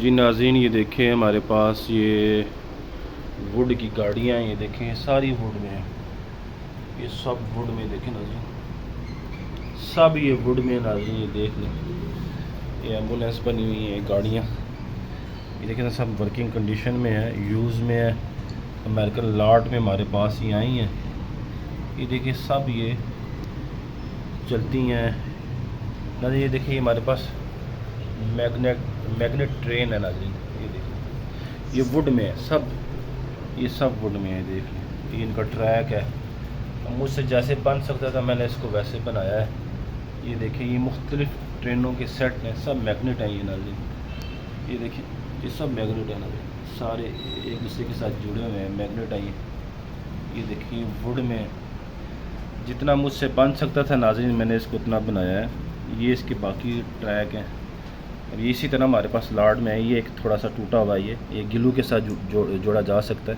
جی ناظرین، یہ دیکھیں ہمارے پاس یہ ووڈ کی گاڑیاں ہیں، یہ دیکھیں ساری ووڈ میں ہیں، یہ سب ووڈ میں دیکھیں ناظرین، سب یہ ووڈ میں ناظرین، یہ دیکھ لیں، یہ ایمبولینس بنی ہوئی ہیں گاڑیاں، یہ دیکھیں سب ورکنگ کنڈیشن میں ہے، یوز میں ہے، امریکن لاٹ میں ہمارے پاس یہ آئی ہیں، یہ دیکھیں سب یہ چلتی ہیں ناظرین، یہ دیکھیں ہمارے پاس میگنیٹ ٹرین ہے ناظرین، یہ دیکھیں یہ ووڈ میں ہے، یہ سب ووڈ میں ہے، دیکھ لیں، یہ ان کا ٹریک ہے، مجھ سے جیسے بن سکتا تھا میں نے اس کو ویسے بنایا ہے، یہ دیکھیں یہ مختلف ٹرینوں کے سیٹ ہیں، سب میگنیٹ ہیں یہ ناظرین، یہ دیکھیں یہ سب میگنیٹ ہیں ناظرین، سارے ایک دوسرے کے ساتھ جڑے ہوئے ہیں، میگنیٹ ہیں یہ دیکھیں ووڈ میں جتنا مجھ سے بن سکتا تھا ناظرین میں نے اس کو اتنا بنایا ہے، یہ اس کے باقی ٹریک ہیں، اب یہ اسی طرح ہمارے پاس لاڈ میں ہے، یہ ایک تھوڑا سا ٹوٹا ہوا ہے، یہ گلو کے ساتھ جوڑا جا سکتا ہے،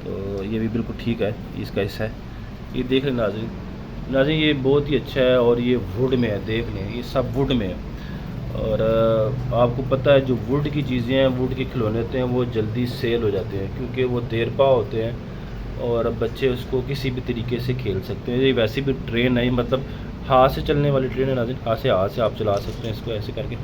تو یہ بھی بالکل ٹھیک ہے، اس کا حصہ ہے، یہ دیکھ لیں ناظرین یہ بہت ہی اچھا ہے، اور یہ ووڈ میں ہے، دیکھ لیں یہ سب ووڈ میں ہے، اور آپ کو پتہ ہے جو ووڈ کی چیزیں ہیں، ووڈ کے کھلونے ہوتے ہیں، وہ جلدی سیل ہو جاتے ہیں کیونکہ وہ دیر پا ہوتے ہیں، اور بچے اس کو کسی بھی طریقے سے کھیل سکتے ہیں، یہ ویسے بھی ٹرین ہے، مطلب ہاتھ سے چلنے والی ٹرین ہے ناظرین، ہاتھ سے آپ چلا سکتے ہیں اس کو ایسے کر کے،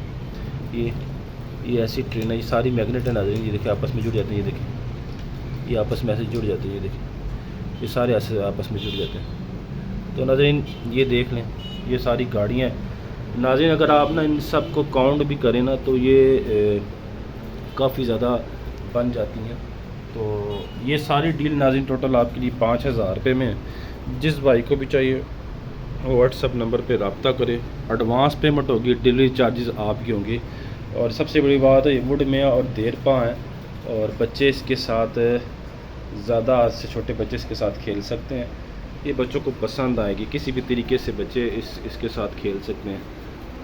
یہ ایسی ٹرین ہے، یہ ساری میگنیٹ ہے ناظرین، یہ دیکھیں آپس میں جڑ جاتے ہیں، یہ دیکھیں یہ آپس میں ایسے جڑ جاتے ہیں، یہ دیکھیں یہ سارے ایسے آپس میں جڑ جاتے ہیں، تو ناظرین یہ دیکھ لیں یہ ساری گاڑیاں ہیں ناظرین، اگر آپ نا ان سب کو کاؤنٹ بھی کریں نا تو یہ کافی زیادہ بن جاتی ہیں، تو یہ ساری ڈیل ناظرین ٹوٹل آپ کے لیے 5000 روپے میں ہے، جس بھائی کو بھی چاہیے وہ واٹس ایپ نمبر پہ رابطہ کرے، ایڈوانس پیمنٹ ہوگی، ڈیلیوری چارجز آپ کے ہوں گے، اور سب سے بڑی بات ہے یہ ووڈ میں اور دیر پا ہیں، اور بچے اس کے ساتھ زیادہ آج سے چھوٹے بچے اس کے ساتھ کھیل سکتے ہیں، یہ بچوں کو پسند آئے گی، کسی بھی طریقے سے بچے اس کے ساتھ کھیل سکتے ہیں،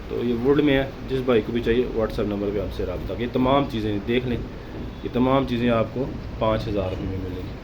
تو یہ ووڈ میں ہے، جس بھائی کو بھی چاہیے واٹس ایپ نمبر پہ آپ سے رابطہ، یہ تمام چیزیں دیکھ لیں، یہ تمام چیزیں آپ کو 5000 روپے میں ملیں گی۔